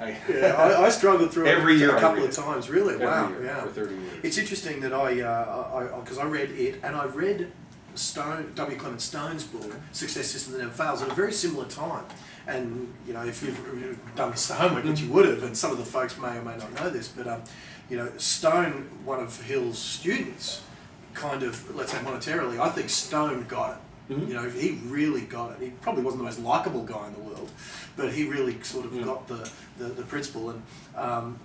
I struggled through every it year a couple of times. Really, wow, yeah. For 30 years. It's interesting that because I read it and I read W. Clement Stone's book, Success System That Never Fails, at a very similar time. And if you've done this homework, which you would have, and some of the folks may or may not know this, but Stone, one of Hill's students, kind of, let's say monetarily, I think Stone got it. Mm-hmm. He really got it. He probably wasn't the most likable guy in the world, but he really sort of got the principle. And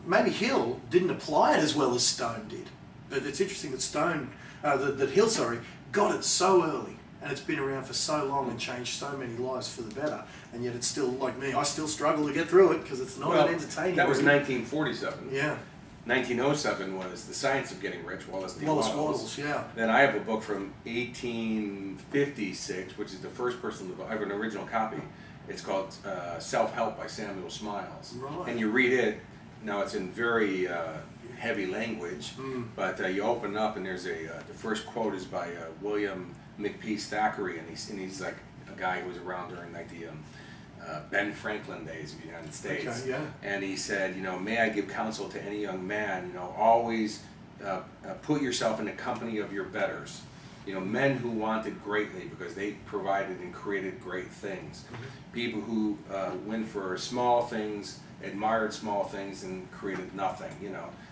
maybe Hill didn't apply it as well as Stone did. But it's interesting that that Hill, got it so early, and it's been around for so long and changed so many lives for the better. And yet it's still, like me, I still struggle to get through it because it's not an entertaining. That was 1947. Yeah. 1907 was The Science of Getting Rich, Wallace Wattles, yeah. Then I have a book from 1856, which is the first person to, I have an original copy. It's called Self-Help by Samuel Smiles. Right. And you read it, now it's in very heavy language, but you open it up and there's the first quote is by William McPeace Thackeray, and he's like a guy who was around during like the Ben Franklin days of the United States. Okay, yeah. And he said, may I give counsel to any young man, always put yourself in the company of your betters. Men who wanted greatly because they provided and created great things. Mm-hmm. People who went for small things, admired small things, and created nothing,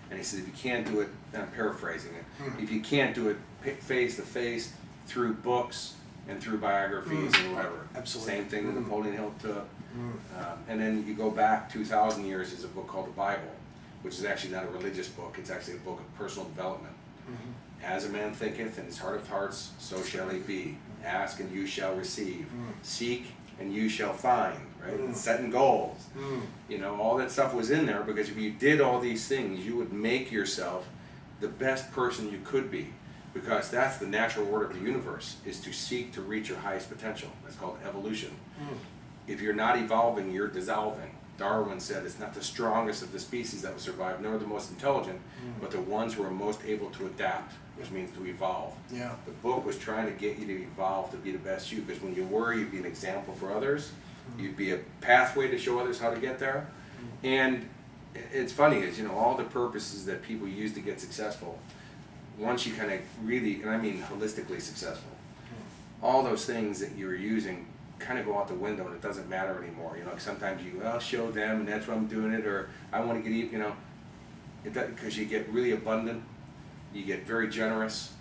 And he said, if you can't do it, and I'm paraphrasing it, if you can't do it face to face, through books, and through biographies and whatever. Absolutely. Same thing that Napoleon Hill took. And then you go back 2,000 years, there's a book called the Bible, which is actually not a religious book, it's actually a book of personal development. As a man thinketh in his heart of hearts, so shall he be. Ask and you shall receive. Seek and you shall find, right? And setting goals. All that stuff was in there because if you did all these things, you would make yourself the best person you could be. Because that's the natural order of the universe, is to seek to reach your highest potential. That's called evolution. If you're not evolving, you're dissolving. Darwin said it's not the strongest of the species that will survive, nor the most intelligent, but the ones who are most able to adapt, which means to evolve. Yeah. The book was trying to get you to evolve to be the best you, because when you were, you'd be an example for others. You'd be a pathway to show others how to get there. And it's funny, is all the purposes that people use to get successful, once you kind of really, and I mean holistically successful, all those things that you're using kind of go out the window and it doesn't matter anymore. Sometimes I'll show them and that's why I'm doing it, or I want to get, because you get really abundant, you get very generous,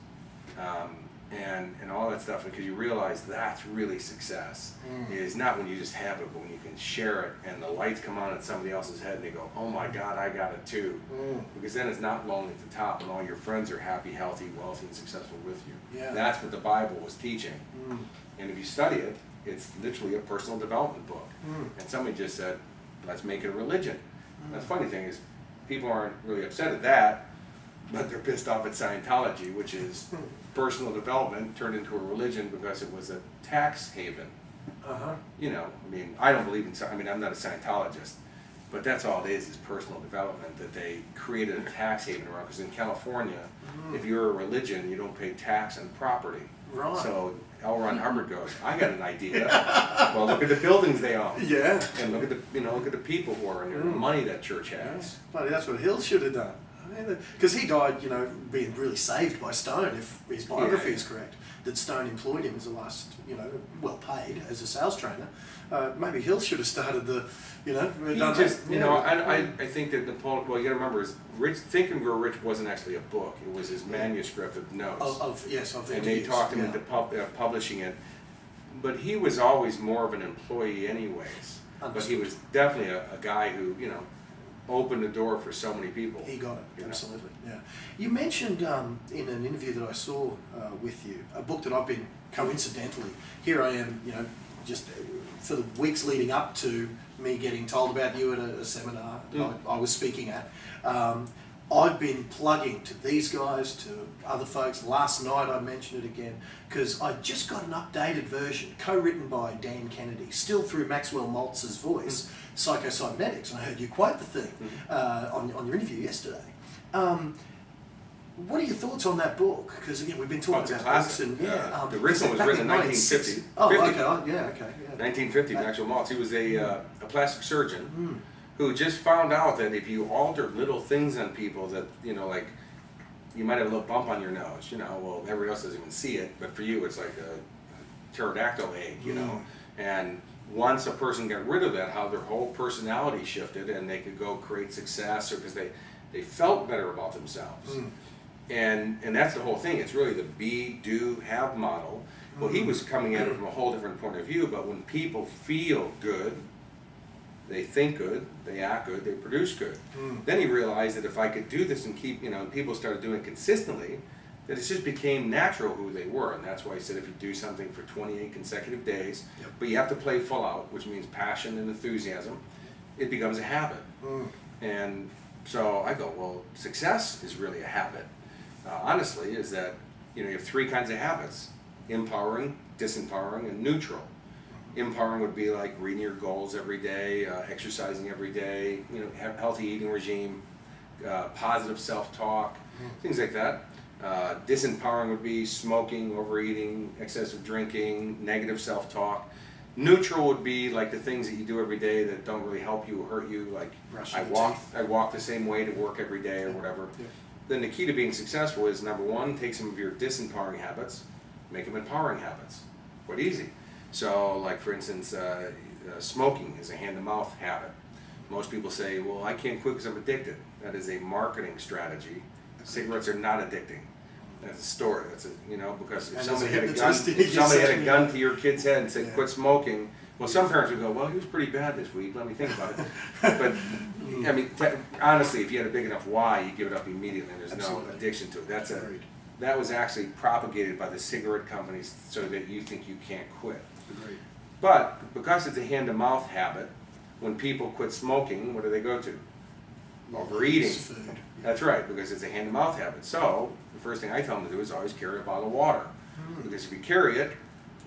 and all that stuff, because you realize that's really success. Is not when you just have it, but when you can share it and the lights come on in somebody else's head and they go, oh my God, I got it too. Because then it's not lonely at the top and all your friends are happy, healthy, wealthy, and successful with you. Yeah. That's what the Bible was teaching. And if you study it, it's literally a personal development book. And somebody just said, let's make it a religion. And the funny thing is, people aren't really upset at that, but they're pissed off at Scientology, which is personal development turned into a religion because it was a tax haven. I don't believe in, I'm not a Scientologist, but that's all it is personal development, that they created a tax haven around, because in California, if you're a religion, you don't pay tax on property. Right. So L. Ron Hubbard goes, I got an idea. Well, look at the buildings they own. Yeah. And look at the people who are in there, the money that church has. Buddy, that's what Hill should have done. Because he died, being really saved by Stone, if his biography is correct, that Stone employed him as a last, well paid as a sales trainer. Maybe Hill should have started the, I think that Napoleon, well, you got to remember, Think and Grow Rich wasn't actually a book. It was his manuscript of notes. And they talked him into publishing it. But he was always more of an employee anyways. Understood. But he was definitely a guy who, opened the door for so many people. He got it, absolutely. Yeah. You mentioned in an interview that I saw with you, a book that I've been coincidentally, here I am, just for the weeks leading up to me getting told about you at a seminar I was speaking at. I've been plugging to these guys, to other folks. Last night I mentioned it again, because I just got an updated version, co-written by Dan Kennedy, still through Maxwell Maltz's voice, Psycho-Cybernetics, and I heard you quote the thing on your interview yesterday. What are your thoughts on that book? Because again, we've been talking about books, and the original was written in 1950. 1950. 1950. 1950. 1950, Maxwell Maltz. He was a plastic surgeon who just found out that if you altered little things on people that, you know, like, you might have a little bump on your nose, you know, well, everybody else doesn't even see it, but for you it's like a pterodactyl egg, you know, and once a person got rid of that, how their whole personality shifted and they could go create success, or because they felt better about themselves. And that's the whole thing. It's really the be, do, have model. Well, he was coming at it from a whole different point of view, but when people feel good, they think good, they act good, they produce good. Then he realized that if I could do this and keep, you know, and people started doing it consistently, that it just became natural who they were. And that's why he said if you do something for 28 consecutive days, but you have to play full out, which means passion and enthusiasm, it becomes a habit. And so I go, well, success is really a habit. Honestly, is that, you know, you have three kinds of habits: empowering, disempowering, and neutral. Empowering would be like reading your goals every day, exercising every day, you know, have healthy eating regime, positive self-talk, things like that. Disempowering would be smoking, overeating, excessive drinking, negative self-talk. Neutral would be like the things that you do every day that don't really help you or hurt you, like I walk the same way to work every day or whatever. Then the key to being successful is, number one, take some of your disempowering habits, make them empowering habits. Quite easy. So, like for instance, smoking is a hand-to-mouth habit. Most people say, well, I can't quit because I'm addicted. That is a marketing strategy. Cigarettes are not addicting. That's a story. That's a, you know, because if somebody had a gun to your kid's head and said, quit smoking, well, some parents would go, well, he was pretty bad this week, let me think about it. But, I mean, honestly, if you had a big enough why, you give it up immediately, and there's no addiction to it. That was actually propagated by the cigarette companies so that you think you can't quit. But because it's a hand-to-mouth habit, when people quit smoking, what do they go to? Overeating. That's right, because it's a hand-to-mouth habit. So the first thing I tell them to do is always carry a bottle of water. Because if you carry it,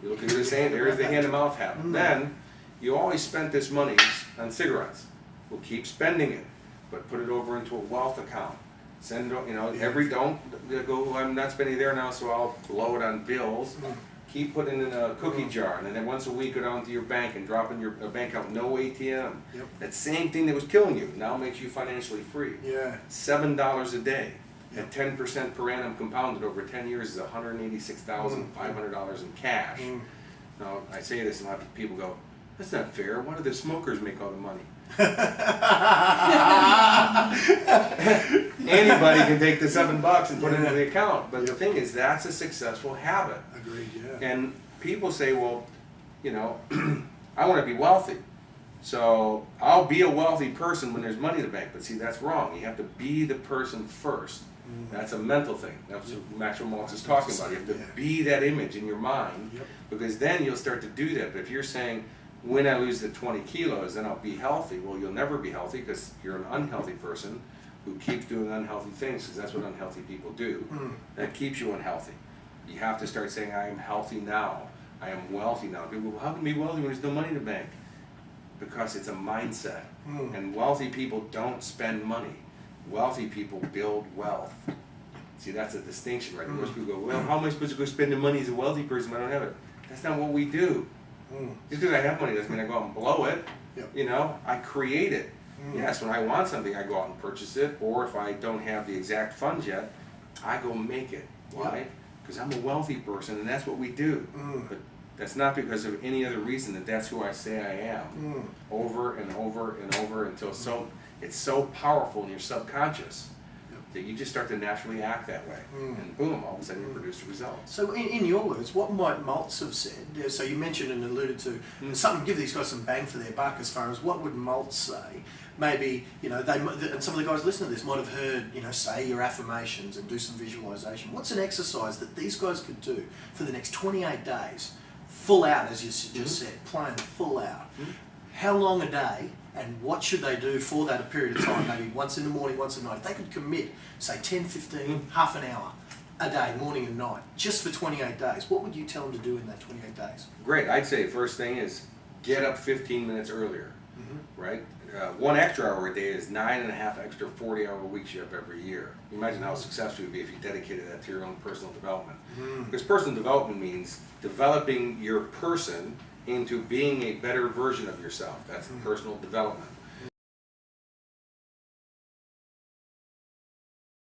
you look at the saying, there's the hand-to-mouth habit. Then you always spent this money on cigarettes. Well, keep spending it, but put it over into a wealth account. Send, you know, don't go, I'm not spending there now, so I'll blow it on bills. Keep putting it in a cookie jar, and then once a week go down to your bank and drop in your bank account, no ATM. That same thing that was killing you now makes you financially free. $7 a day at 10% per annum compounded over 10 years is $186,500 in cash. Now, I say this and a lot of people go, that's not fair. Why do the smokers make all the money? Anybody can take the $7 and put it into the account, but the thing is, that's a successful habit. Agreed, And people say, well, you know, I want to be wealthy, so I'll be a wealthy person when there's money in the bank. But see, that's wrong. You have to be the person first. That's a mental thing. That's what Maxwell Maltz is talking about. You have to be that image in your mind, because then you'll start to do that. But if you're saying, when I lose the 20 kilos, then I'll be healthy. Well, you'll never be healthy because you're an unhealthy person who keeps doing unhealthy things, because that's what unhealthy people do. That keeps you unhealthy. You have to start saying, I am healthy now. I am wealthy now. People go, well, how can you be wealthy when there's no money in the bank? Because it's a mindset. And wealthy people don't spend money. Wealthy people build wealth. See, that's a distinction, right? Most people go, well, how am I supposed to go spend the money as a wealthy person when I don't have it? That's not what we do. Just because I have money doesn't mean I go out and blow it. You know, I create it. Yes, when I want something, I go out and purchase it, or if I don't have the exact funds yet, I go make it. Why? Because I'm a wealthy person, and that's what we do. But that's not because of any other reason that's who I say I am. Over and over and over until it's so powerful in your subconscious that you just start to naturally act that way. And boom, all of a sudden you produce a result. So in your words, what might Maltz have said? So you mentioned and alluded to something, give these guys some bang for their buck as far as what would Maltz say? Maybe, you know, and some of the guys listening to this might have heard, you know, say your affirmations and do some visualization. What's an exercise that these guys could do for the next 28 days, full out, as you just said, playing full out? How long a day? And what should they do for that a period of time, maybe once in the morning, once at night? If they could commit, say 10, 15, half an hour a day, morning and night, just for 28 days, what would you tell them to do in that 28 days? Great. I'd say first thing is get up 15 minutes earlier, right? 1 extra hour a day is 9.5 extra 40-hour weeks you have every year. Imagine how successful you'd be if you dedicated that to your own personal development. Because personal development means developing your person into being a better version of yourself. That's personal development.